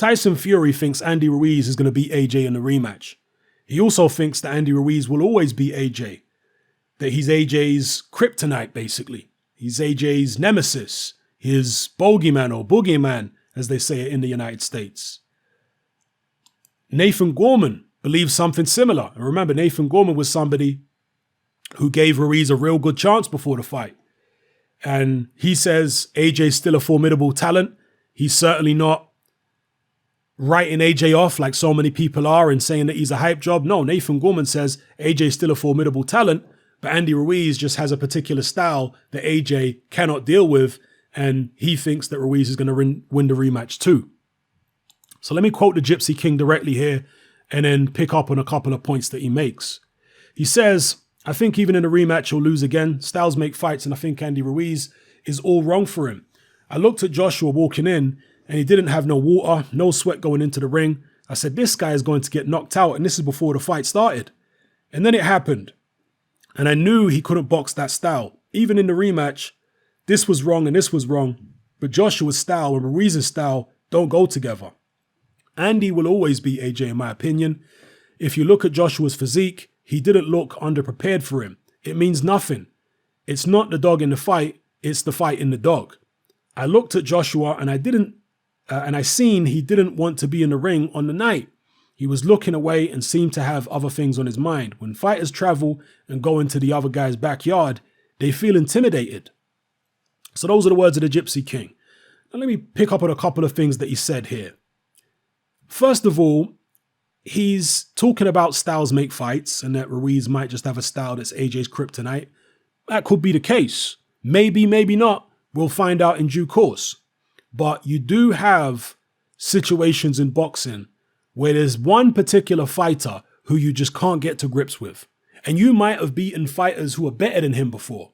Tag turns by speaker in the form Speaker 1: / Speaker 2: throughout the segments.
Speaker 1: Tyson Fury thinks Andy Ruiz is going to beat AJ in the rematch. He also thinks that Andy Ruiz will always beat AJ. That he's AJ's kryptonite, basically. He's AJ's nemesis, his bogeyman or boogeyman, as they say it in the United States. Nathan Gorman believes something similar. And remember, Nathan Gorman was somebody who gave Ruiz a real good chance before the fight. And he says AJ's still a formidable talent. He's certainly not writing AJ off like so many people are and saying that he's a hype job. No, Nathan Gorman says AJ's still a formidable talent, but Andy Ruiz just has a particular style that AJ cannot deal with, and he thinks that Ruiz is going to win the rematch too. So let me quote the Gypsy King directly here and then pick up on a couple of points that he makes. He says, I think even in the rematch he'll lose again. Styles make fights, and I think Andy Ruiz is all wrong for him. I looked at Joshua walking in, and he didn't have no water, no sweat going into the ring. I said, this guy is going to get knocked out, and this is before the fight started. And then it happened. And I knew he couldn't box that style. Even in the rematch, this was wrong and this was wrong. But Joshua's style and Ruiz's style don't go together. Andy will always beat AJ in my opinion. If you look at Joshua's physique, he didn't look underprepared for him. It means nothing. It's not the dog in the fight, it's the fight in the dog. I looked at Joshua and I seen he didn't want to be in the ring on the night. He was looking away and seemed to have other things on his mind. When fighters travel and go into the other guy's backyard, they feel intimidated. So those are the words of the Gypsy King. Now let me pick up on a couple of things that he said here. First of all, he's talking about styles make fights and that Ruiz might just have a style that's AJ's kryptonite. That could be the case. Maybe, maybe not. We'll find out in due course. But you do have situations in boxing where there's one particular fighter who you just can't get to grips with. And you might have beaten fighters who are better than him before.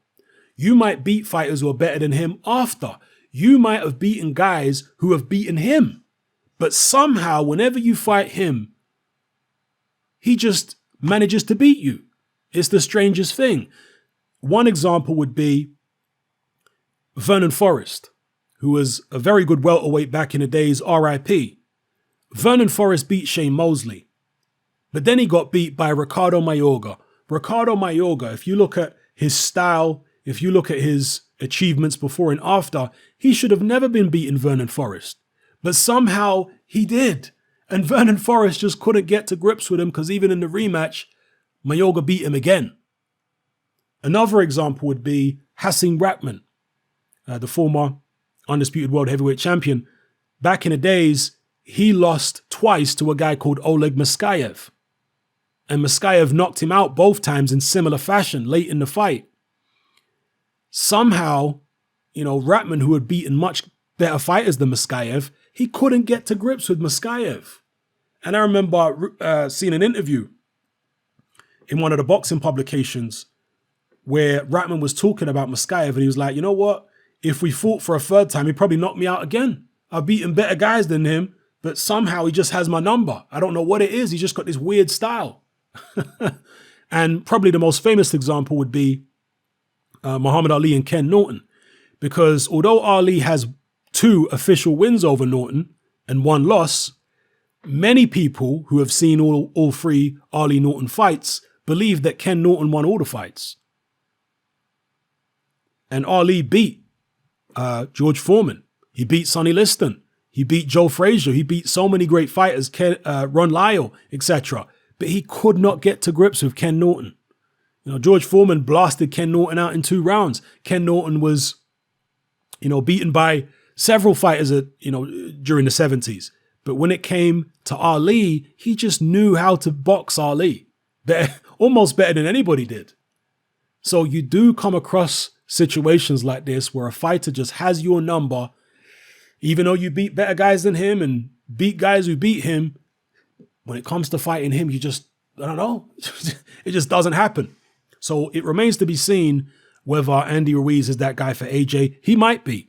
Speaker 1: You might beat fighters who are better than him after. You might have beaten guys who have beaten him. But somehow, whenever you fight him, he just manages to beat you. It's the strangest thing. One example would be Vernon Forrest, who was a very good welterweight back in the days, RIP. Vernon Forrest beat Shane Mosley. But then he got beat by Ricardo Mayorga. Ricardo Mayorga, if you look at his style, if you look at his achievements before and after, he should have never been beaten Vernon Forrest. But somehow he did. And Vernon Forrest just couldn't get to grips with him because even in the rematch, Mayorga beat him again. Another example would be Hasim Rahman, the former undisputed world heavyweight champion. Back in the days, he lost twice to a guy called Oleg Muskayev. And Muskayev knocked him out both times in similar fashion late in the fight. Somehow, Rahman, who had beaten much better fighters than Muskayev, he couldn't get to grips with Muskayev. And I remember seeing an interview in one of the boxing publications where Rahman was talking about Muskayev, and he was like, you know what? If we fought for a third time, he'd probably knock me out again. I've beaten better guys than him, but somehow he just has my number. I don't know what it is. He's just got this weird style. And probably the most famous example would be Muhammad Ali and Ken Norton. Because although Ali has 2 official wins over Norton and 1 loss, many people who have seen all 3 Ali Norton fights believe that Ken Norton won all the fights. And Ali beat George Foreman. He beat Sonny Liston. He beat Joe Frazier. He beat so many great fighters, Ron Lyle, etc. But he could not get to grips with Ken Norton. George Foreman blasted Ken Norton out in 2 rounds. Ken Norton was, beaten by several fighters during the 70s. But when it came to Ali, he just knew how to box Ali. Almost better than anybody did. So you do come across situations like this where a fighter just has your number, even though you beat better guys than him and beat guys who beat him. When it comes to fighting him, you just, I don't know, it just doesn't happen. So it remains to be seen whether Andy Ruiz is that guy for AJ. He might be.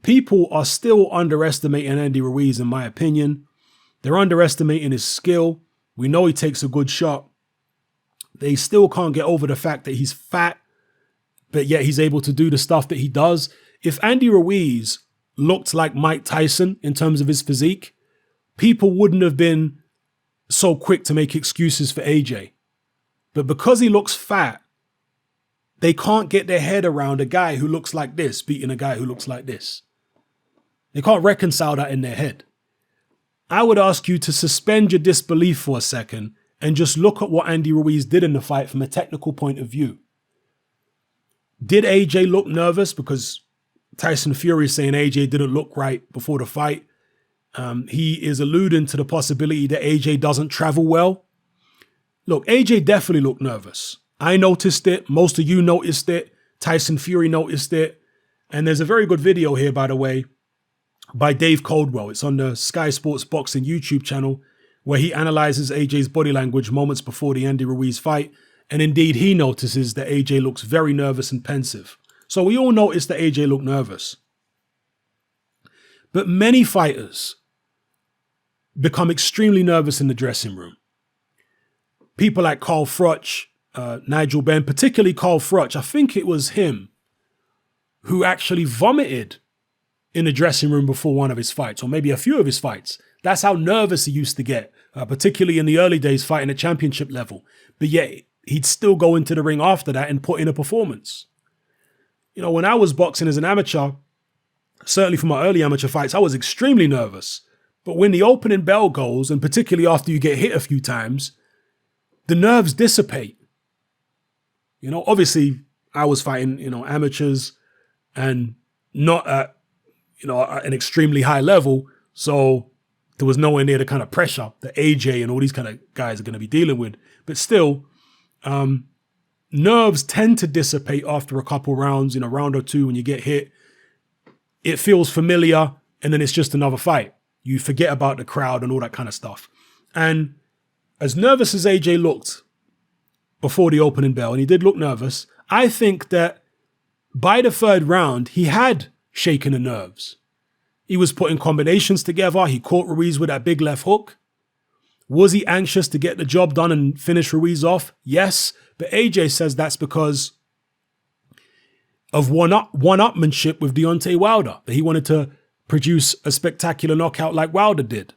Speaker 1: People are still underestimating Andy Ruiz, in my opinion. They're underestimating his skill. We know he takes a good shot. They still can't get over the fact that he's fat, but yet he's able to do the stuff that he does. If Andy Ruiz looked like Mike Tyson in terms of his physique, people wouldn't have been so quick to make excuses for AJ. But because he looks fat, they can't get their head around a guy who looks like this beating a guy who looks like this. They can't reconcile that in their head. I would ask you to suspend your disbelief for a second and just look at what Andy Ruiz did in the fight from a technical point of view. Did AJ look nervous? Because Tyson Fury is saying AJ didn't look right before the fight. He is alluding to the possibility that AJ doesn't travel well. Look, AJ definitely looked nervous. I noticed it. Most of you noticed it. Tyson Fury noticed it. And there's a very good video here, by the way, by Dave Coldwell. It's on the Sky Sports Boxing YouTube channel, where he analyzes AJ's body language moments before the Andy Ruiz fight. And indeed, he notices that AJ looks very nervous and pensive. So we all noticed that AJ looked nervous. But many fighters become extremely nervous in the dressing room. People like Carl Froch, Nigel Benn, particularly Carl Froch, I think it was him who actually vomited in the dressing room before one of his fights, or maybe a few of his fights. That's how nervous he used to get, particularly in the early days fighting at championship level. But yet he'd still go into the ring after that and put in a performance. You know, when I was boxing as an amateur, certainly for my early amateur fights, I was extremely nervous. But when the opening bell goes, and particularly after you get hit a few times, the nerves dissipate. You know, obviously I was fighting, amateurs and not at, at an extremely high level. So there was nowhere near the kind of pressure that AJ and all these kind of guys are going to be dealing with. But still, nerves tend to dissipate after a couple rounds, in a round or two when you get hit. It feels familiar, and then it's just another fight. You forget about the crowd and all that kind of stuff. And as nervous as AJ looked before the opening bell, and he did look nervous, I think that by the third round, he had shaken the nerves. He was putting combinations together. He caught Ruiz with that big left hook. Was he anxious to get the job done and finish Ruiz off? Yes. But AJ says that's because of one-upmanship with Deontay Wilder, that he wanted to produce a spectacular knockout like Wilder did.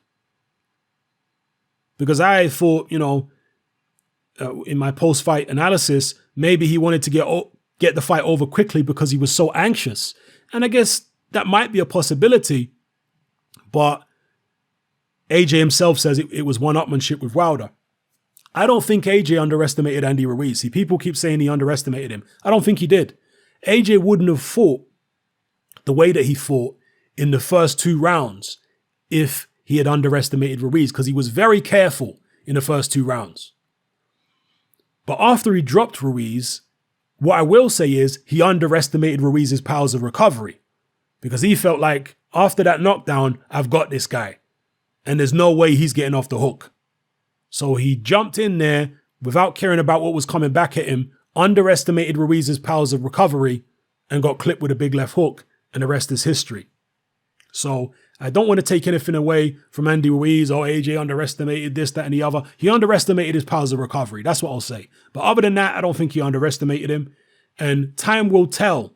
Speaker 1: Because I thought, in my post-fight analysis, maybe he wanted to get the fight over quickly because he was so anxious. And I guess that might be a possibility, but AJ himself says it was one-upmanship with Wilder. I don't think AJ underestimated Andy Ruiz. See, people keep saying he underestimated him. I don't think he did. AJ wouldn't have fought the way that he fought in the first 2 rounds if he had underestimated Ruiz, because he was very careful in the first 2 rounds. But after he dropped Ruiz, what I will say is he underestimated Ruiz's powers of recovery, because he felt like after that knockdown, I've got this guy and there's no way he's getting off the hook. So he jumped in there without caring about what was coming back at him, underestimated Ruiz's powers of recovery, and got clipped with a big left hook, and the rest is history. So I don't want to take anything away from Andy Ruiz or AJ underestimated this, that, and the other. He underestimated his powers of recovery. That's what I'll say. But other than that, I don't think he underestimated him. And time will tell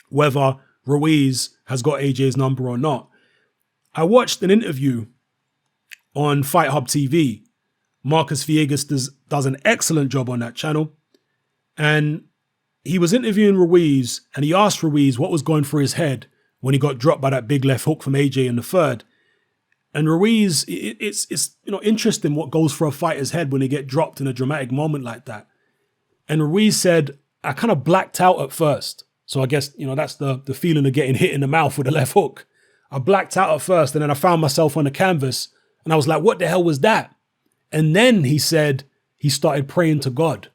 Speaker 1: whether Ruiz has got AJ's number or not. I watched an interview on Fight Hub TV. Marcus Villegas does an excellent job on that channel. And he was interviewing Ruiz, and he asked Ruiz what was going through his head when he got dropped by that big left hook from AJ in the third. And Ruiz, it's interesting what goes through a fighter's head when they get dropped in a dramatic moment like that. And Ruiz said, I kind of blacked out at first. So I guess, that's the feeling of getting hit in the mouth with a left hook. I blacked out at first, and then I found myself on the canvas, and I was like, what the hell was that? And then he said he started praying to God.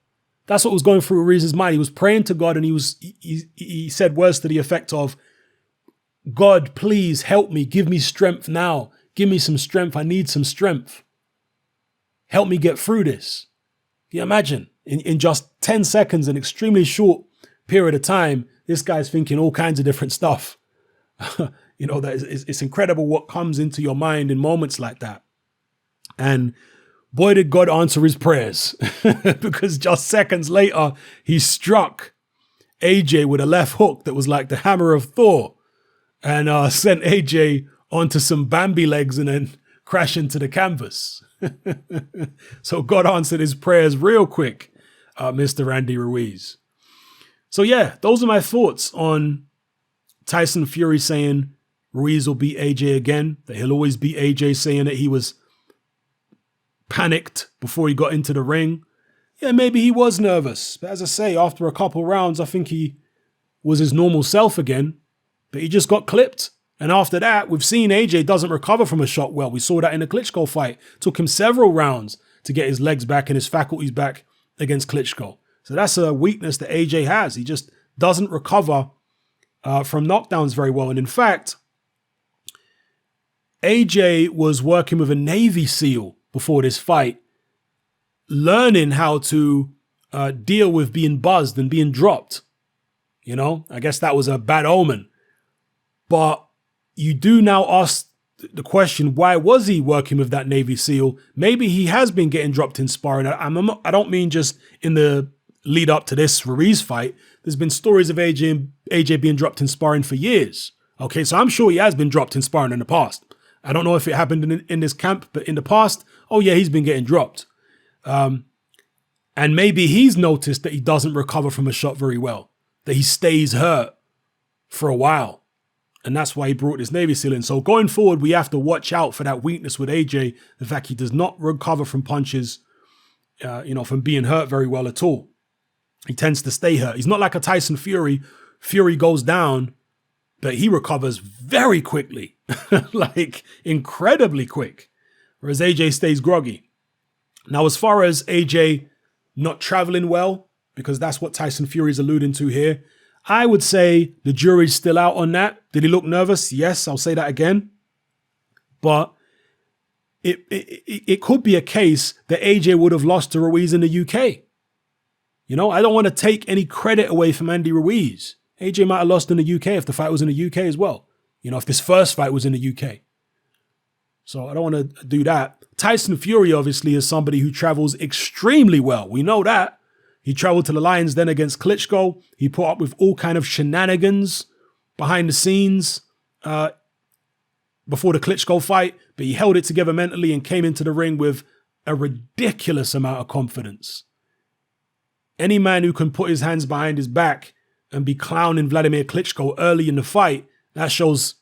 Speaker 1: That's what was going through Ruiz's mind. He was praying to God, and he said words to the effect of, God, please help me. Give me strength now. Give me some strength. I need some strength. Help me get through this. Can you imagine? In just 10 seconds, an extremely short period of time, this guy's thinking all kinds of different stuff. It's incredible what comes into your mind in moments like that. And boy, did God answer his prayers, because just seconds later, he struck AJ with a left hook that was like the hammer of Thor, and sent AJ onto some Bambi legs and then crash into the canvas. So God answered his prayers real quick, Mr. Andy Ruiz. So yeah, those are my thoughts on Tyson Fury saying Ruiz will beat AJ again, that he'll always beat AJ, saying that he was panicked before he got into the ring. Yeah, maybe he was nervous. But as I say, after a couple rounds, I think he was his normal self again. But he just got clipped. And after that, we've seen AJ doesn't recover from a shot well. We saw that in the Klitschko fight. It took him several rounds to get his legs back and his faculties back against Klitschko. So that's a weakness that AJ has. He just doesn't recover from knockdowns very well. And in fact, AJ was working with a Navy SEAL before this fight, learning how to deal with being buzzed and being dropped. You know, I guess that was a bad omen. But you do now ask the question, why was he working with that Navy SEAL? Maybe he has been getting dropped in sparring. I don't mean just in the lead up to this Ruiz fight. There's been stories of AJ being dropped in sparring for years. Okay, so I'm sure he has been dropped in sparring in the past. I don't know if it happened in this camp, but in the past, oh yeah, he's been getting dropped. And maybe he's noticed that he doesn't recover from a shot very well, that he stays hurt for a while. And that's why he brought this Navy SEAL in. So going forward, we have to watch out for that weakness with AJ, the fact he does not recover from punches, from being hurt very well at all. He tends to stay hurt. He's not like a Tyson Fury. Fury goes down, but he recovers very quickly, like incredibly quick, whereas AJ stays groggy. Now, as far as AJ not traveling well, because that's what Tyson Fury is alluding to here, I would say the jury's still out on that. Did he look nervous? Yes, I'll say that again. But it could be a case that AJ would have lost to Ruiz in the UK. You know, I don't want to take any credit away from Andy Ruiz. AJ might have lost in the UK if the fight was in the UK as well. You know, if this first fight was in the UK. So I don't want to do that. Tyson Fury, obviously, is somebody who travels extremely well. We know that. He traveled to the Lions Den against Klitschko. He put up with all kind of shenanigans behind the scenes before the Klitschko fight, but he held it together mentally and came into the ring with a ridiculous amount of confidence. Any man who can put his hands behind his back and be clowning Vladimir Klitschko early in the fight, that shows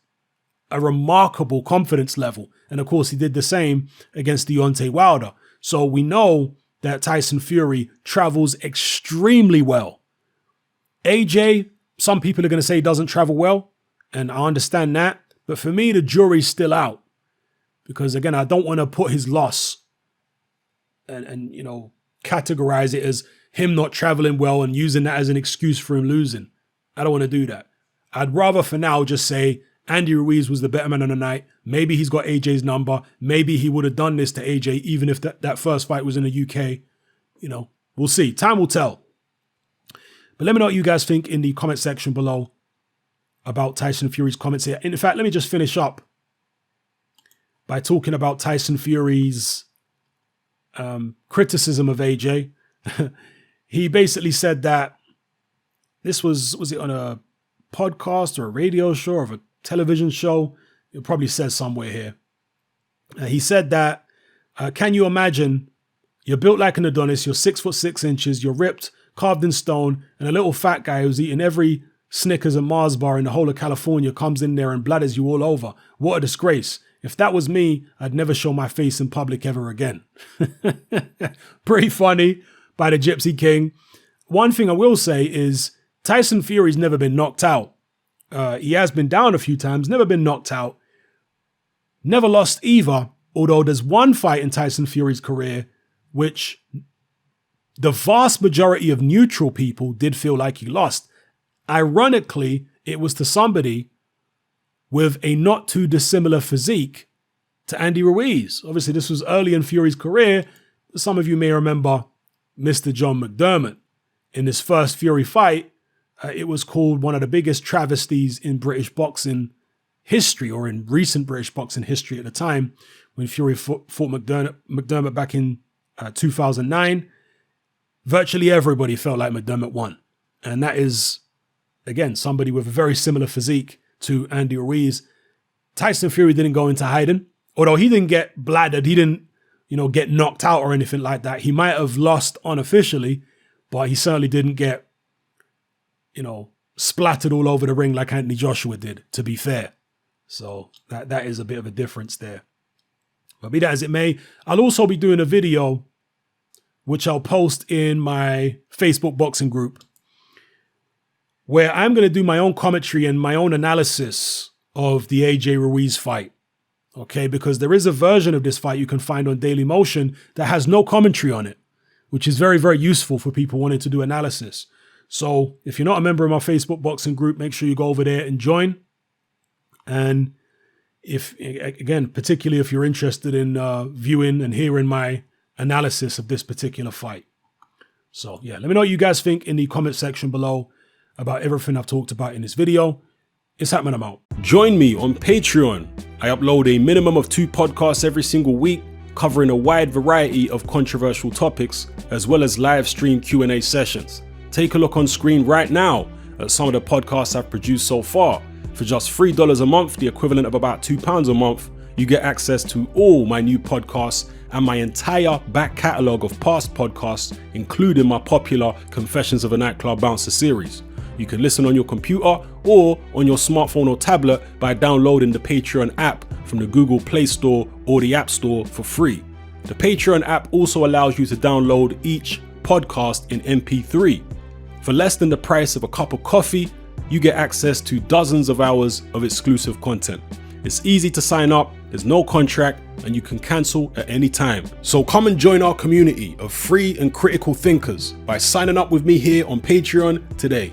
Speaker 1: a remarkable confidence level. And of course, he did the same against Deontay Wilder. So we know that Tyson Fury travels extremely well. AJ, some people are going to say he doesn't travel well, and I understand that. But for me, the jury's still out. Because again, I don't want to put his loss and categorize it as him not traveling well and using that as an excuse for him losing. I don't want to do that. I'd rather for now just say Andy Ruiz was the better man on the night. Maybe he's got AJ's number. Maybe he would have done this to AJ even if that first fight was in the UK. You know, we'll see. Time will tell. But let me know what you guys think in the comment section below about Tyson Fury's comments here. In fact, let me just finish up by talking about Tyson Fury's criticism of AJ. He basically said that this was it on a podcast or a radio show or a television show? It probably says somewhere here. He said that, can you imagine, you're built like an Adonis, you're 6'6", you're ripped, carved in stone, and a little fat guy who's eating every Snickers and Mars bar in the whole of California comes in there and bladders you all over. What a disgrace. If that was me, I'd never show my face in public ever again. Pretty funny by the Gypsy King. One thing I will say is Tyson Fury's never been knocked out. He has been down a few times, never been knocked out. Never lost either, although there's one fight in Tyson Fury's career which the vast majority of neutral people did feel like he lost. Ironically, it was to somebody with a not too dissimilar physique to Andy Ruiz. Obviously, this was early in Fury's career. Some of you may remember Mr. John McDermott. In his first Fury fight, it was called one of the biggest travesties in British boxing history, or in recent British boxing history at the time, when Fury fought McDermott back in 2009. Virtually everybody felt like McDermott won. And that is, again, somebody with a very similar physique to Andy Ruiz. Tyson Fury didn't go into hiding, although he didn't get bladdered, he didn't, get knocked out or anything like that. He might have lost unofficially, but he certainly didn't get, splattered all over the ring like Anthony Joshua did, to be fair. So that is a bit of a difference there. But be that as it may, I'll also be doing a video which I'll post in my Facebook boxing group, where I'm going to do my own commentary and my own analysis of the AJ Ruiz fight. Okay, because there is a version of this fight you can find on Daily Motion that has no commentary on it, which is very, very useful for people wanting to do analysis. So if you're not a member of my Facebook boxing group, make sure you go over there and join. And particularly if you're interested in viewing and hearing my analysis of this particular fight. So yeah, let me know what you guys think in the comment section below about everything I've talked about in this video. It's happening, I'm out. Join me on Patreon. I upload a minimum of 2 podcasts every single week, covering a wide variety of controversial topics, as well as live stream Q&A sessions. Take a look on screen right now at some of the podcasts I've produced so far. For just $3 a month, the equivalent of about £2 a month, you get access to all my new podcasts and my entire back catalogue of past podcasts, including my popular Confessions of a Nightclub Bouncer series. You can listen on your computer or on your smartphone or tablet by downloading the Patreon app from the Google Play Store or the App Store for free. The Patreon app also allows you to download each podcast in MP3. For less than the price of a cup of coffee, you get access to dozens of hours of exclusive content. It's easy to sign up, there's no contract, and you can cancel at any time. So come and join our community of free and critical thinkers by signing up with me here on Patreon today.